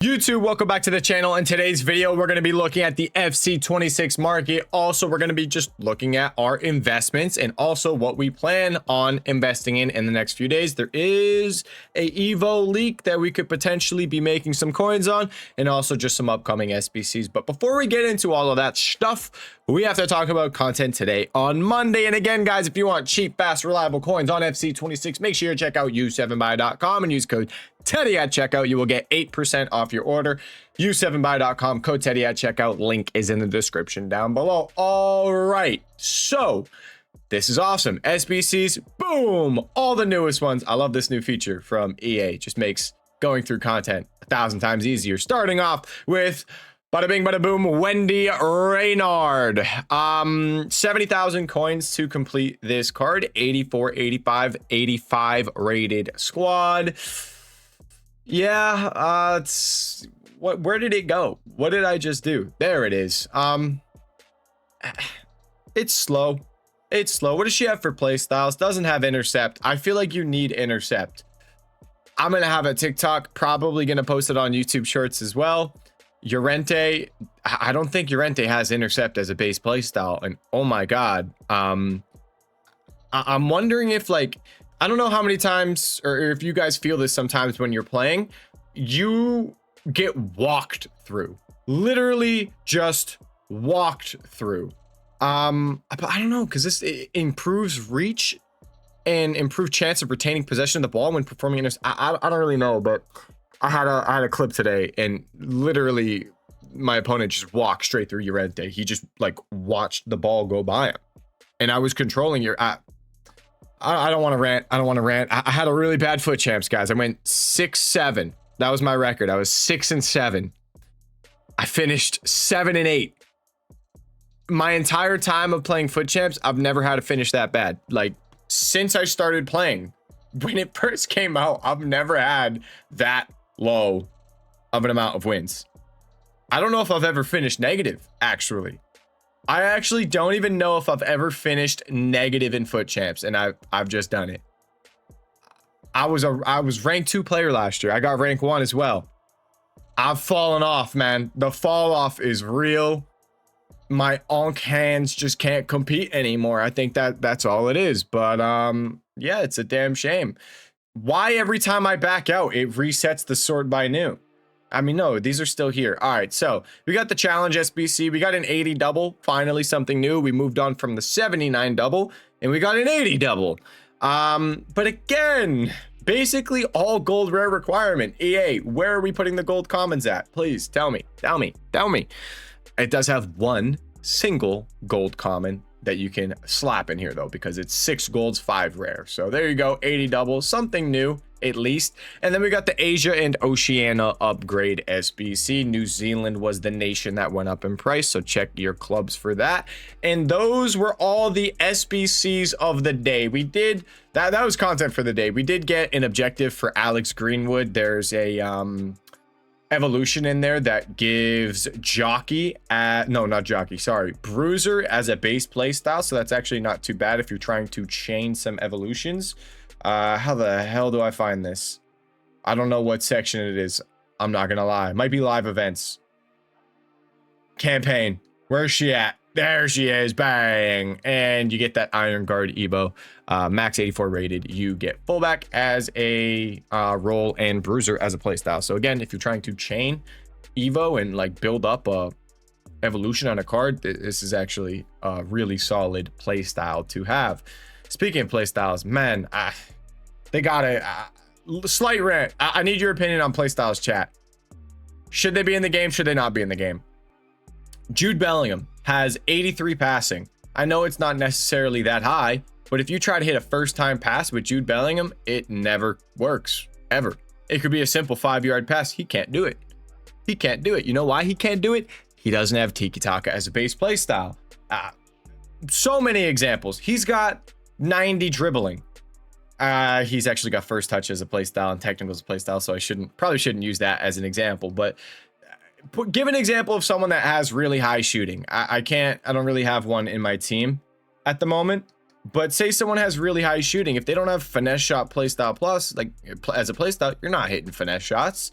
YouTube, welcome back to the channel. In today's video, we're going to be looking at the FC26 market. Also, we're going to be just looking at our investments and also what we plan on investing in the next few days. There is a Evo leak that we could potentially be making some coins on, and also just some upcoming SBCs. But before we get into all of that stuff, we have to talk about content today on Monday. And again, guys, if you want cheap, fast, reliable coins on FC26, make sure you check out u7buy.com and use code Teddy at checkout. You will get 8% off your order. u7buy.com, code Teddy at checkout. Link is in the description down below. All right, so this is awesome. SBCs, boom, all the newest ones. I love this new feature from EA. Just makes going through content 1,000 times easier. Starting off with bada bing, bada boom, Wendy Reynard. 70,000 coins to complete this card. 84, 85, 85 rated squad. Yeah, where did it go? What did I just do? There it is. It's slow. It's slow. What does she have for playstyles? Doesn't have intercept. I feel like you need intercept. I'm gonna have a TikTok, probably gonna post it on YouTube Shorts as well. Llorente, I don't think Llorente has intercept as a base playstyle, and oh my god, I'm wondering if, like, I don't know how many times, or if you guys feel this sometimes when you're playing, you get walked through, literally just walked through. But I don't know, because this improves reach and improved chance of retaining possession of the ball when performing I don't really know, but I had a clip today, and literally my opponent just walked straight through Llorente. He just like watched the ball go by him, and I was controlling your. I don't want to rant. I don't want to rant. I had a really bad foot champs, guys. I went 6-7. That was my record. I was 6-7. I finished 7-8. My entire time of playing foot champs, I've never had a finish that bad. Like, since I started playing, when it first came out, I've never had that low of an amount of wins. I don't know if I've ever finished negative, actually. I actually don't even know if I've ever finished negative in foot champs, and I've just done it. I was rank 2 player last year. I got rank 1 as well. I've fallen off, man. The fall off is real. My onk hands just can't compete anymore. I think that's all it is. But yeah, it's a damn shame. Why every time I back out, it resets the sort by new? I mean, no, these are still here. All right, so we got the challenge SBC. We got an 80 double, finally something new. We moved on from the 79 double, and we got an 80 double. But again, basically all gold rare requirement. EA, where are we putting the gold commons at? Please tell me. It does have one single gold common that you can slap in here, though, because it's 6 golds, 5 rare. So there you go, 80 double, something new at least. And then we got the Asia and Oceania upgrade SBC. New Zealand was the nation that went up in price, so check your clubs for that. And those were all the SBCs of the day. We did that was content for the day. We did get an objective for Alex Greenwood. There's a evolution in there that gives Bruiser as a base play style, so that's actually not too bad if you're trying to chain some evolutions. How the hell do I find this? I don't know what section it is. I'm not gonna lie. It might be live events. Campaign. Where's she at? There she is. Bang. And you get that Iron Guard Evo. Max 84 rated. You get fullback as a role and Bruiser as a playstyle. So again, if you're trying to chain Evo and like build up a evolution on a card, this is actually a really solid playstyle to have. Speaking of playstyles, man, they got a slight rant. I need your opinion on playstyles, chat. Should they be in the game? Should they not be in the game? Jude Bellingham has 83 passing. I know it's not necessarily that high, but if you try to hit a first-time pass with Jude Bellingham, it never works, ever. It could be a simple 5-yard pass. He can't do it. He can't do it. You know why he can't do it? He doesn't have Tiki-Taka as a base playstyle. So many examples. He's got 90 dribbling. He's actually got first touch as a playstyle and technical as a playstyle, so I probably shouldn't use that as an example. But give an example of someone that has really high shooting. I don't really have one in my team at the moment. But say someone has really high shooting. If they don't have finesse shot playstyle plus, like as a playstyle, you're not hitting finesse shots.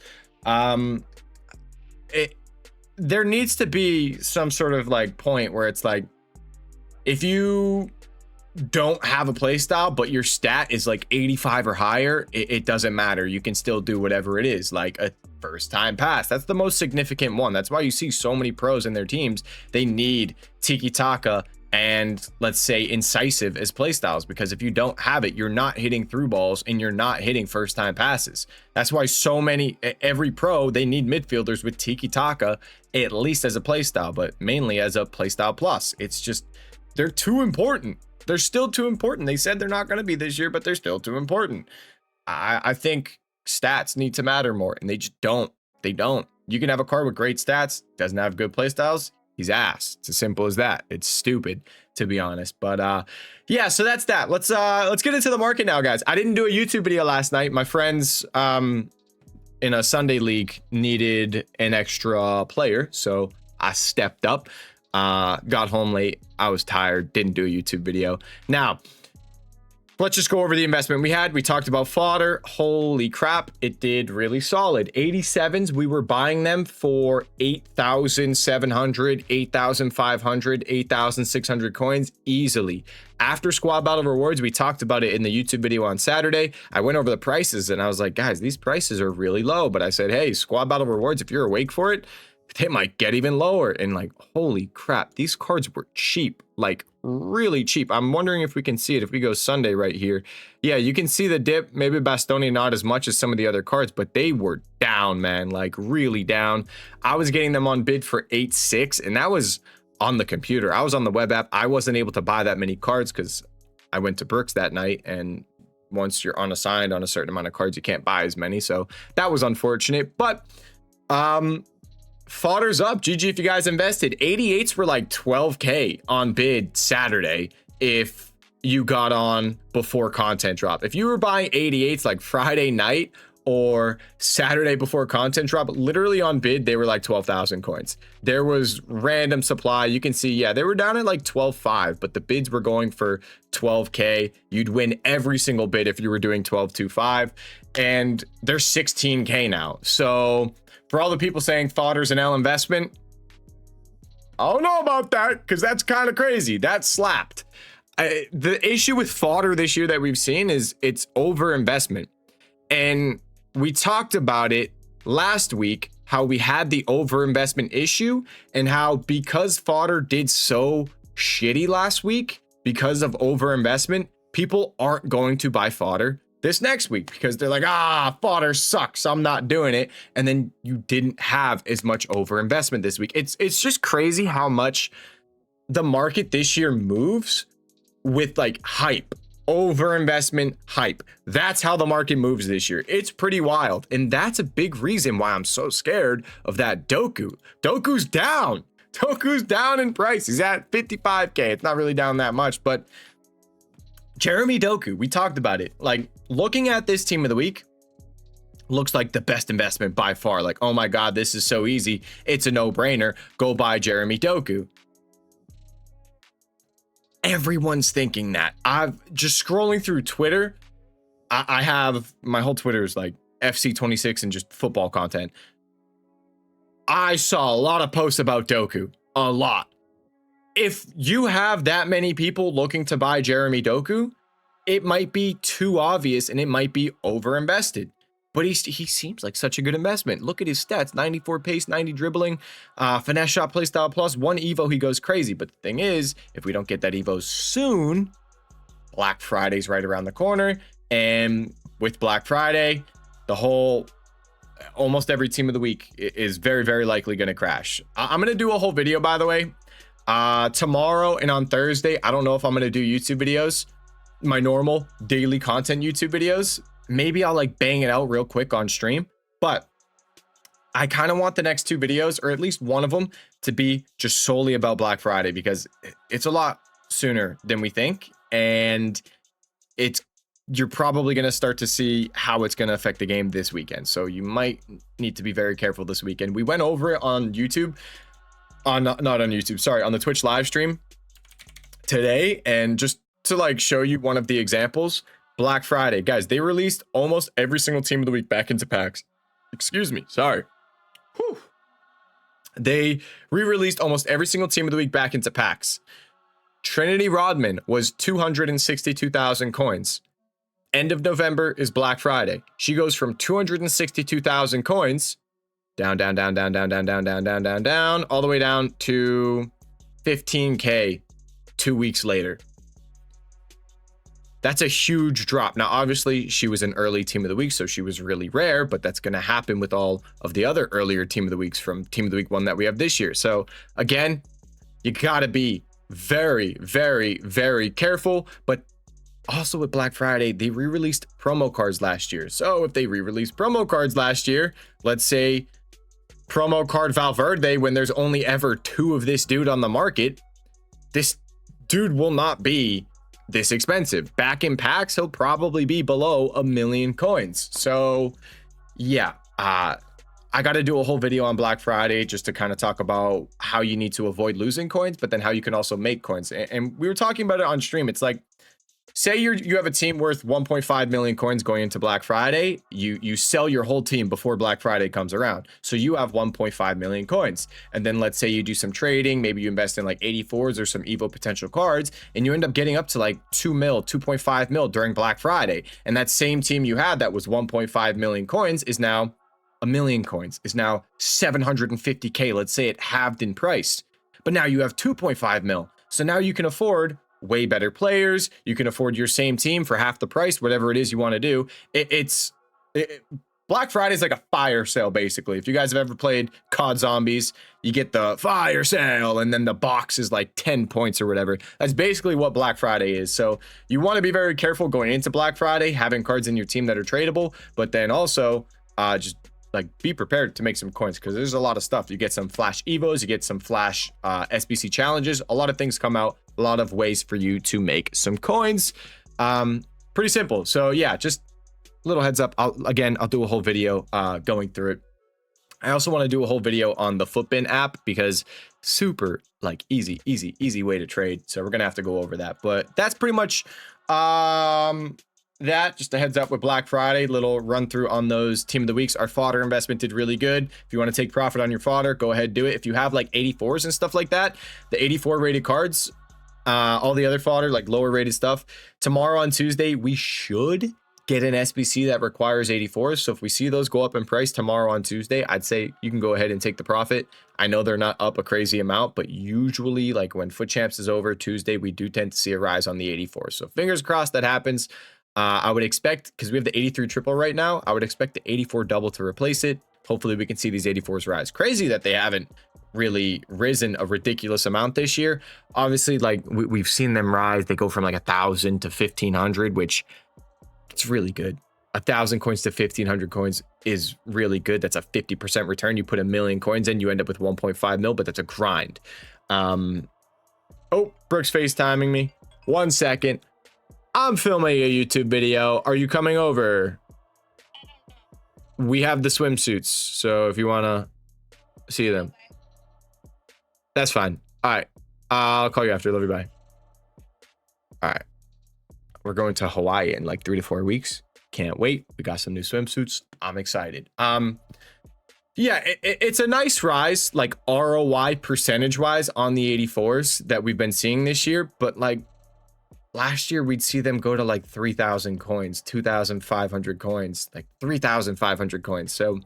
there needs to be some sort of like point where it's like, if you don't have a play style, but your stat is like 85 or higher, it doesn't matter. You can still do whatever it is, like a first time pass. That's the most significant one. That's why you see so many pros in their teams. They need tiki taka and, let's say, incisive as play styles, because if you don't have it, you're not hitting through balls and you're not hitting first time passes. That's why so many, every pro, they need midfielders with tiki taka, at least as a play style, but mainly as a play style plus. It's just, they're too important. They're still too important. They said they're not going to be this year, but they're still too important. I think stats need to matter more, and they just don't. They don't. You can have a card with great stats, doesn't have good playstyles, he's ass. It's as simple as that. It's stupid, to be honest. But yeah, so that's that. Let's get into the market now, guys. I didn't do a YouTube video last night. My friends in a Sunday league needed an extra player, so I stepped up. Got home late. I was tired. Didn't do a YouTube video. Now, let's just go over the investment we had. We talked about fodder. Holy crap, it did really solid. 87s, we were buying them for 8,700, 8,500, 8,600 coins easily. After squad battle rewards, we talked about it in the YouTube video on Saturday. I went over the prices and I was like, guys, these prices are really low. But I said, hey, squad battle rewards, if you're awake for it, they might get even lower. And like, holy crap, these cards were cheap, like really cheap. I'm wondering if we can see it if we go Sunday right here. Yeah, you can see the dip. Maybe Bastoni not as much as some of the other cards, but they were down, man, like really down. I was getting them on bid for 8.6, and that was on the computer. I was on the web app. I wasn't able to buy that many cards because I went to Brooks that night, and once you're unassigned on a certain amount of cards, you can't buy as many. So that was unfortunate, but fodder's up. GG if you guys invested. 88s were like 12K on bid Saturday if you got on before content drop. If you were buying 88s like Friday night or Saturday before content drop, literally on bid, they were like 12,000 coins. There was random supply. You can see, yeah, they were down at like 12.5, but the bids were going for 12K. You'd win every single bid if you were doing 12.25, and they're 16K now. So for all the people saying fodder's an L investment, I don't know about that, because that's kind of crazy. That slapped. The issue with fodder this year that we've seen is it's over investment. And we talked about it last week, how we had the over investment issue, and how because fodder did so shitty last week because of over investment, people aren't going to buy fodder this next week because they're like, fodder sucks, I'm not doing it. And then you didn't have as much over investment this week. It's just crazy how much the market this year moves with like hype, over investment, hype. That's how the market moves this year. It's pretty wild. And that's a big reason why I'm so scared of that Doku. Doku's down. Doku's down in price. He's at 55K. It's not really down that much, but Jeremy Doku, we talked about it. Like, looking at this team of the week, looks like the best investment by far. Like, oh my God, this is so easy. It's a no-brainer. Go buy Jeremy Doku. Everyone's thinking that. I've just scrolling through Twitter. I have my whole Twitter is like FC26 and just football content. I saw a lot of posts about Doku, a lot. If you have that many people looking to buy Jeremy Doku, it might be too obvious and it might be over-invested. But he seems like such a good investment. Look at his stats: 94 pace, 90 dribbling, finesse shot, playstyle plus, 1 Evo, he goes crazy. But the thing is, if we don't get that Evo soon, Black Friday's right around the corner. And with Black Friday, almost every team of the week is very, very likely going to crash. I'm going to do a whole video, by the way, tomorrow and on Thursday. I don't know if I'm going to do YouTube videos, my normal daily content YouTube videos. Maybe I'll like bang it out real quick on stream, but I kind of want the next 2 videos, or at least one of them, to be just solely about Black Friday, because it's a lot sooner than we think. And you're probably going to start to see how it's going to affect the game this weekend. So you might need to be very careful this weekend. We went over it on YouTube, not on YouTube, sorry, on the Twitch live stream today. And just to like show you one of the examples, Black Friday, guys, they released almost every single team of the week back into packs. Excuse me, sorry. Whew. They re-released almost every single team of the week back into packs. Trinity Rodman was 262,000 coins. End of November is Black Friday. She goes from 262,000 coins down, all the way down to 15K 2 weeks later. That's a huge drop. Now, obviously, she was an early team of the week, so she was really rare, but that's going to happen with all of the other earlier team of the weeks from team of the week 1 that we have this year. So again, you got to be very, very, very careful. But also with Black Friday, they re-released promo cards last year. So if they re-released promo cards last year, let's say promo card Valverde, when there's only ever 2 of this dude on the market, this dude will not be this expensive. Back in packs, he'll probably be below 1 million coins. So yeah, I got to do a whole video on Black Friday just to kind of talk about how you need to avoid losing coins, but then how you can also make coins. And we were talking about it on stream. It's like, say you have a team worth 1.5 million coins going into Black Friday. You sell your whole team before Black Friday comes around. So you have 1.5 million coins. And then let's say you do some trading. Maybe you invest in like 84s or some Evo potential cards, and you end up getting up to like 2 mil, 2.5 mil during Black Friday. And that same team you had that was 1.5 million coins is now 1 million coins, is now 750K. Let's say it halved in price. But now you have 2.5 mil. So now you can afford way better players. You can afford your same team for half the price, whatever it is you want to do. Black Friday is like a fire sale, basically. If you guys have ever played COD Zombies, you get the fire sale, and then the box is like 10 points or whatever. That's basically what Black Friday is. So you want to be very careful going into Black Friday, having cards in your team that are tradable, but then also just like be prepared to make some coins, because there's a lot of stuff. You get some flash evos, you get some flash SBC challenges, a lot of things come out, a lot of ways for you to make some coins. Pretty simple. So yeah, just a little heads up. I'll do a whole video going through it. I also want to do a whole video on the Footbin app, because super like easy way to trade. So we're gonna have to go over that, but that's pretty much that. Just a heads up with Black Friday, little run through on those team of the weeks. Our fodder investment did really good. If you want to take profit on your fodder, go ahead, do it. If you have like 84s and stuff like that, the 84 rated cards, all the other fodder, like lower rated stuff, tomorrow on Tuesday, we should get an SBC that requires 84s. So if we see those go up in price tomorrow on Tuesday, I'd say you can go ahead and take the profit. I know they're not up a crazy amount, but usually like when Foot Champs is over Tuesday, we do tend to see a rise on the 84s. So fingers crossed that happens. I would expect, because we have the 83 triple right now, I would expect the 84 double to replace it. Hopefully we can see these 84s rise. Crazy that they haven't really risen a ridiculous amount this year. Obviously, like we've seen them rise. They go from like 1,000 to 1,500, which it's really good. 1,000 coins to 1,500 coins is really good. That's a 50% return. You put 1 million coins in, you end up with 1.5 mil, but that's a grind. Oh, Brooks FaceTiming me. 1 second. I'm filming a YouTube video. Are you coming over? We have the swimsuits, so if you want to see them. That's fine. All right. I'll call you after. Love you. Bye. All right. We're going to Hawaii in like 3 to 4 weeks. Can't wait. We got some new swimsuits. I'm excited. Yeah, it's a nice rise, like ROI percentage wise on the 84s that we've been seeing this year, but like last year we'd see them go to like 3,000 coins, 2,500 coins, like 3,500 coins. So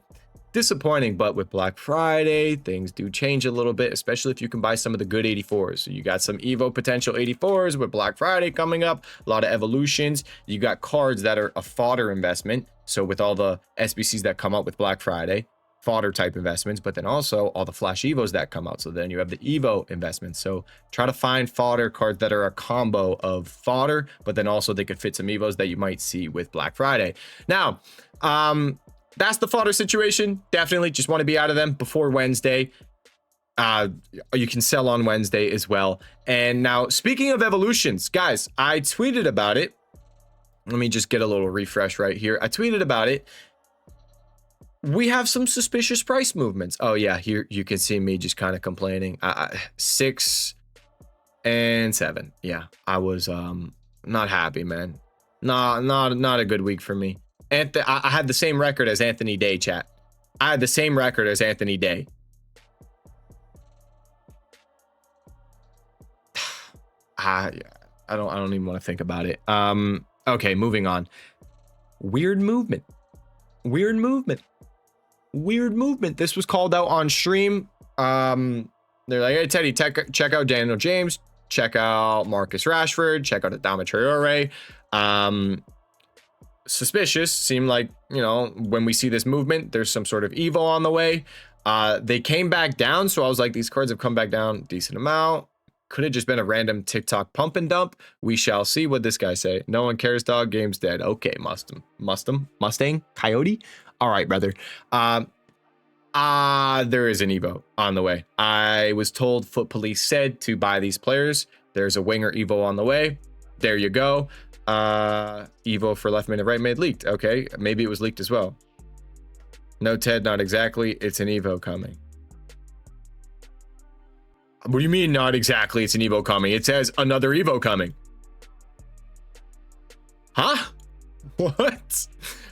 disappointing, but with Black Friday, things do change a little bit, especially if you can buy some of the good 84s. So you got some Evo potential 84s with Black Friday coming up, a lot of evolutions. You got cards that are a fodder investment. So with all the SBCs that come out with Black Friday, fodder type investments, but then also all the flash evos that come out. So then you have the evo investments. So try to find fodder cards that are a combo of fodder, but then also they could fit some evos that you might see with Black Friday. Now, that's the fodder situation. Definitely just want to be out of them before Wednesday. You can sell on Wednesday as well. And now, speaking of evolutions, guys, I tweeted about it. Let me just get a little refresh right here. I tweeted about it. We have some suspicious price movements. Oh yeah, here you can see me just kind of complaining. 6 and 7. Yeah, I was not happy, man. Not a good week for me. I had the same record as Anthony Day, chat. I had the same record as Anthony Day. I don't even want to think about it. Okay, moving on. Weird movement. Weird movement. Weird movement. This was called out on stream. They're like, hey, Teddy, check out Daniel James. Check out Marcus Rashford. Check out Adama Traore. Suspicious. Seemed like, you know, when we see this movement, there's some sort of Evo on the way. They came back down. So I was like, these cards have come back down decent amount. Could have just been a random TikTok pump and dump. We shall see. What this guy say. No one cares, dog. Game's dead. Okay, Mustang, Coyote. All right, brother. There is an Evo on the way. I was told Foot Police said to buy these players. There's a winger Evo on the way. There you go. Evo for left mid and right mid leaked. Okay, maybe it was leaked as well. No, Ted, not exactly. It's an Evo coming. What do you mean not exactly? It's an Evo coming. It says another Evo coming. Huh? What?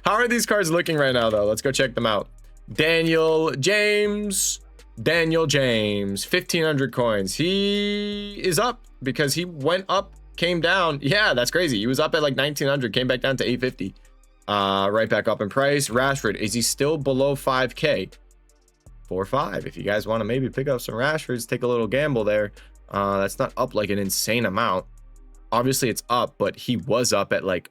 How are these cards looking right now, though? Let's go check them out. Daniel James, 1,500 coins. He is up because he went up, came down. Yeah, that's crazy. He was up at like 1,900, came back down to 850. Right back up in price. Rashford, is he still below 5K? 4.5. If you guys want to maybe pick up some Rashfords, take a little gamble there. That's not up like an insane amount. Obviously it's up, but he was up at like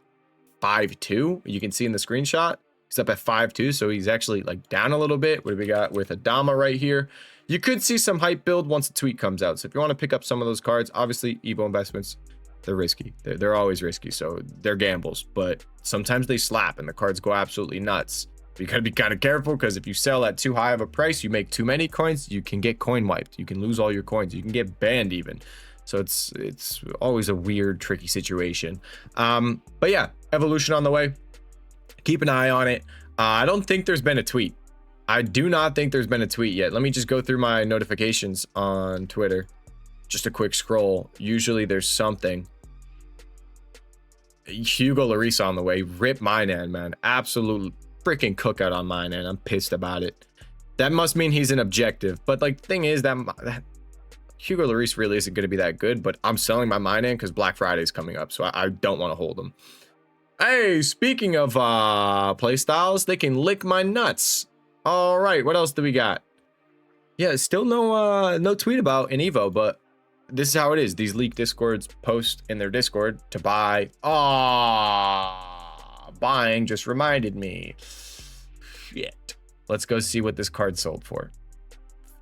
5.2. You can see in the screenshot he's up at 5.2, so he's actually like down a little bit. What do we got with Adama right here? You could see some hype build once the tweet comes out. So if you want to pick up some of those cards, obviously Evo investments, they're risky. They're always risky, so they're gambles, but sometimes they slap and the cards go absolutely nuts. You gotta be kind of careful, because if you sell at too high of a price, you make too many coins, you can get coin wiped. You can lose all your coins. You can get banned even. So it's always a weird, tricky situation. But yeah, evolution on the way. Keep an eye on it. I don't think there's been a tweet. I do not think there's been a tweet yet. Let me just go through my notifications on Twitter. Just a quick scroll. Usually there's something. Hugo Lloris on the way. Rip Minan, man. Absolute freaking cookout on Minan. I'm pissed about it. That must mean he's an objective. But like, thing is that Hugo Lloris really isn't going to be that good. But I'm selling my Minan because Black Friday is coming up, so I don't want to hold him. Hey, speaking of playstyles, they can lick my nuts. All right, what else do we got? Yeah, still no tweet about an Evo, but this is how it is. These leaked Discords post in their Discord to buy. Buying just reminded me. Shit. Let's go see what this card sold for.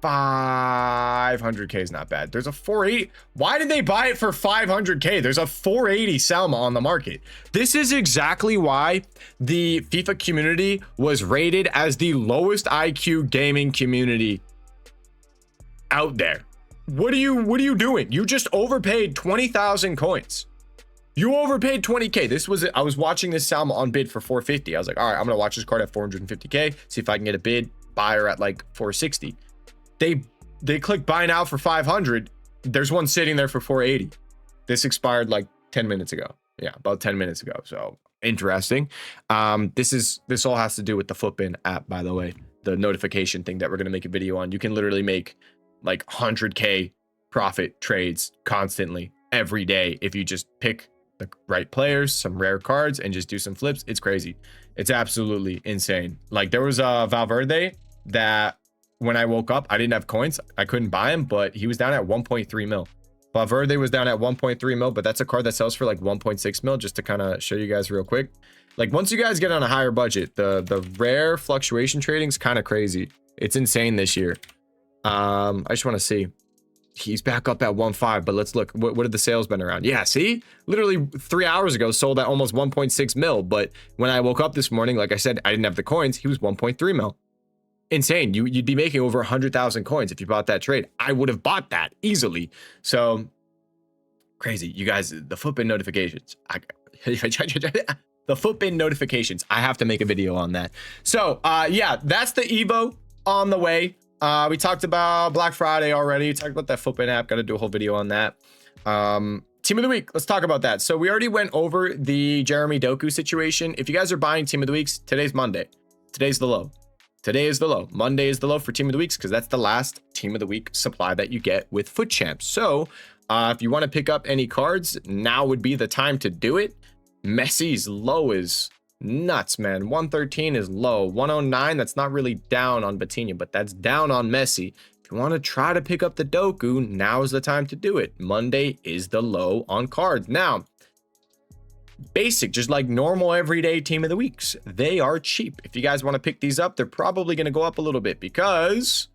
500K is not bad. There's a 480. Why did they buy it for 500K? There's a 480 Salma on the market. This is exactly why the FIFA community was rated as the lowest IQ gaming community out there. What are you doing? You just overpaid 20,000 coins. You overpaid 20K. This was it. I was watching this Salma on bid for 450. I was like, all right, I'm gonna watch this card at 450K, see if I can get a bid buyer at like 460. They click buy now for 500. There's one sitting there for 480. This expired like 10 minutes ago. Yeah, about 10 minutes ago. So interesting. This all has to do with the Footbin app, by the way, the notification thing that we're gonna make a video on. You can literally make like 100K profit trades constantly every day if you just pick the right players, some rare cards, and just do some flips. It's crazy. It's absolutely insane. Like there was a Valverde that when I woke up, I didn't have coins. I couldn't buy him, but he was down at 1.3 mil. Valverde was down at 1.3 mil, but that's a card that sells for like 1.6 mil, just to kind of show you guys real quick. Like once you guys get on a higher budget, the rare fluctuation trading is kind of crazy. It's insane this year. I just want to see. He's back up at 1.5, but let's look. What have the sales been around? Yeah, see? Literally 3 hours ago, sold at almost 1.6 mil. But when I woke up this morning, like I said, I didn't have the coins. He was 1.3 mil. Insane. You'd be making over 100,000 coins if you bought that trade. I would have bought that easily. So crazy. You guys, the Footbin notifications. The Footbin notifications. I have to make a video on that. So yeah, that's the Evo on the way. We talked about Black Friday already. We talked about that Footbin app. Got to do a whole video on that. Team of the week. Let's talk about that. So we already went over the Jeremy Doku situation. If you guys are buying team of the weeks, today's Monday. Today's the low. Today is the low. Monday is the low for team of the weeks because that's the last team of the week supply that you get with Foot Champs. So If you want to pick up any cards, now would be the time to do it. Messi's low is nuts, man. 113 is low. 109, that's not really down on Batinha, but that's down on Messi. If you want to try to pick up the Doku, now is the time to do it. Monday is the low on cards. Now, basic, just like normal everyday team of the weeks, they are cheap. If you guys want to pick these up, they're probably going to go up a little bit because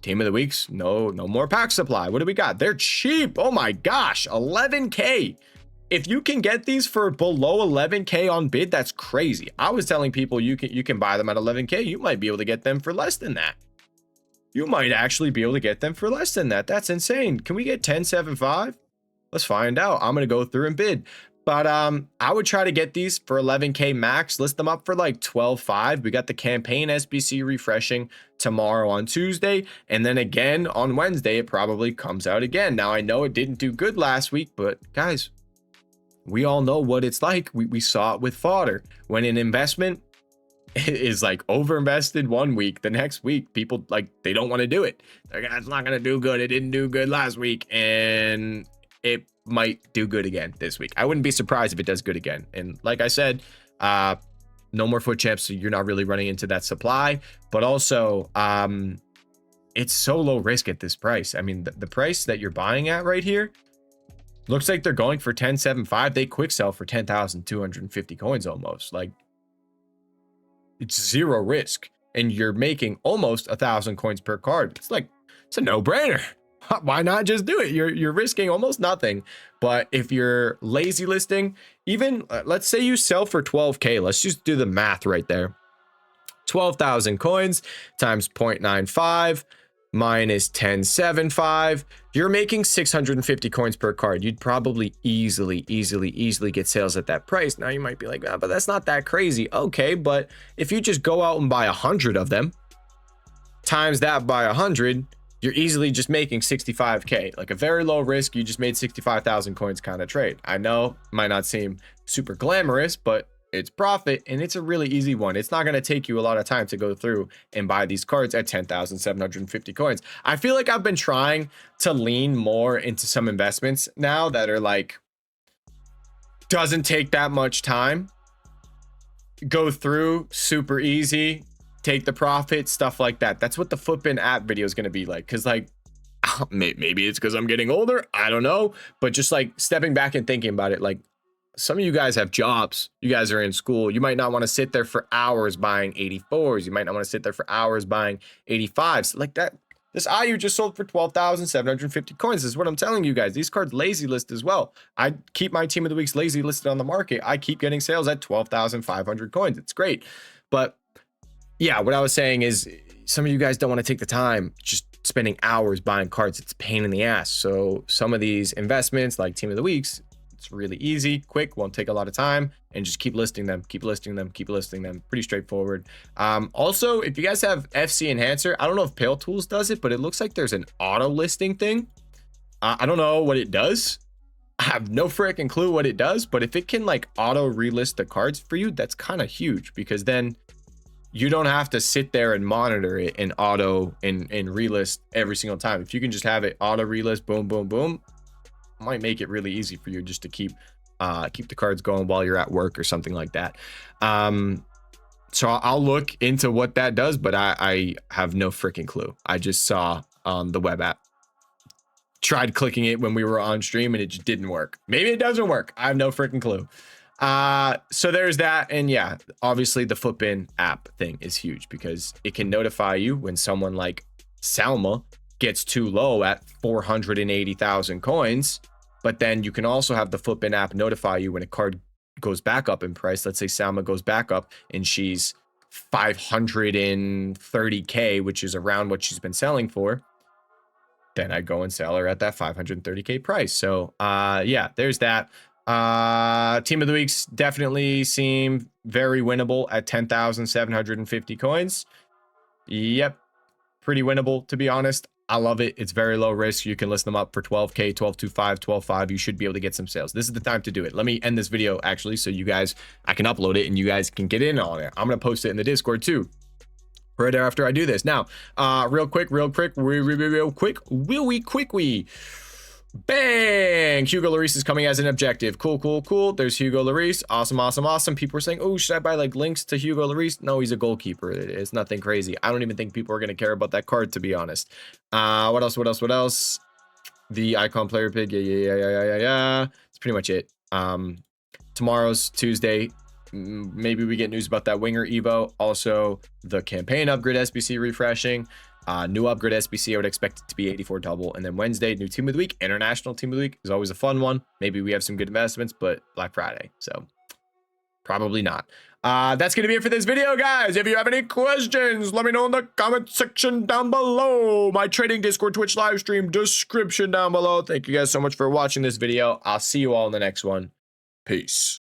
team of the weeks, no more pack supply. What do we got? They're cheap. Oh my gosh, 11K. If you can get these for below 11K on bid, that's crazy. I was telling people you can buy them at 11K. You might be able to get them for less than that. You might actually be able to get them for less than that. That's insane. Can we get 10.75? Let's find out. I'm going to go through and bid. But I would try to get these for 11K max, list them up for like 12.5. We got the campaign SBC refreshing tomorrow on Tuesday. And then again on Wednesday, it probably comes out again. Now, I know it didn't do good last week, but guys, we all know what it's like. We saw it with fodder. When an investment is like overinvested one week, the next week, people like, they don't want to do it. They're like, it's not going to do good. It didn't do good last week. And it might do good again this week. I wouldn't be surprised if it does good again. And like I said, no more foot champs, so you're not really running into that supply. But also, it's so low risk at this price. I mean, the price that you're buying at right here looks like they're going for 10.75. They quick sell for 10,250 coins almost. Like, it's zero risk, and you're making almost 1,000 coins per card. It's like, it's a no-brainer. Why not just do it? You're risking almost nothing. But if you're lazy listing, even let's say you sell for 12K, let's just do the math right there. 12,000 coins times 0.95 minus 10.75. You're making 650 coins per card. You'd probably easily get sales at that price. Now you might be like, oh, but that's not that crazy. Okay, but if you just go out and buy 100 of them, times that by 100, you're easily just making 65K, like a very low risk. You just made 65,000 coins kind of trade. I know it might not seem super glamorous, but it's profit, and it's a really easy one. It's not going to take you a lot of time to go through and buy these cards at 10,750 coins. I feel like I've been trying to lean more into some investments now that are like, doesn't take that much time, go through super easy, take the profit, stuff like that. That's what the Footbin app video is going to be like. Because like, maybe it's because I'm getting older, I don't know, but just like stepping back and thinking about it, like, some of you guys have jobs, you guys are in school, you might not want to sit there for hours buying 84s, you might not want to sit there for hours buying 85s. Like that, this IU just sold for 12,750 coins. This is what I'm telling you guys. These cards lazy list as well. I keep my team of the weeks lazy listed on the market. I keep getting sales at 12,500 coins. It's great. But yeah, what I was saying is some of you guys don't want to take the time just spending hours buying cards. It's a pain in the ass. So some of these investments like team of the weeks, it's really easy, quick, won't take a lot of time, and just keep listing them, keep listing them, keep listing them. Pretty straightforward. Also, if you guys have FC Enhancer, I don't know if Pale Tools does it, but it looks like there's an auto listing thing. I don't know what it does. I have no freaking clue what it does, but if it can like auto relist the cards for you, that's kind of huge, because then you don't have to sit there and monitor it and auto and relist every single time. If you can just have it auto relist, boom, boom, boom, might make it really easy for you just to keep the cards going while you're at work or something like that. So I'll look into what that does, but I have no freaking clue. I just saw the web app, tried clicking it when we were on stream, and it just didn't work. Maybe it doesn't work. I have no freaking clue. So there's that. And yeah, obviously the Footbin app thing is huge because it can notify you when someone like Salma gets too low at 480,000 coins. But then you can also have the Footbin app notify you when a card goes back up in price. Let's say Salma goes back up and she's 530K, which is around what she's been selling for. Then I go and sell her at that 530K price. So yeah, there's that. Team of the weeks definitely seem very winnable at 10,750 coins. Yep, pretty winnable, to be honest. I love it. It's very low risk. You can list them up for 12K, 12.25, 12.5. You should be able to get some sales. This is the time to do it. Let me end this video actually, so you guys, I can upload it and you guys can get in on it. I'm going to post it in the Discord too, right after I do this. Now, real quick, Bang! Hugo Lloris is coming as an objective. Cool, cool, cool. There's Hugo Lloris. Awesome, awesome, awesome. People are saying, oh, should I buy like links to Hugo Lloris? No, he's a goalkeeper. It's nothing crazy. I don't even think people are going to care about that card, to be honest. What else? What else? What else? The icon player pig. Yeah. That's pretty much it. Tomorrow's Tuesday. Maybe we get news about that winger Evo. Also, the campaign upgrade SBC refreshing. New upgrade SBC, I would expect it to be 84 double. And then Wednesday, new team of the week, international team of the week is always a fun one. Maybe we have some good investments, but Black Friday, so probably not. That's going to be it for this video, guys. If you have any questions, let me know in the comment section down below. My trading Discord, Twitch live stream description down below. Thank you guys so much for watching this video. I'll see you all in the next one. Peace.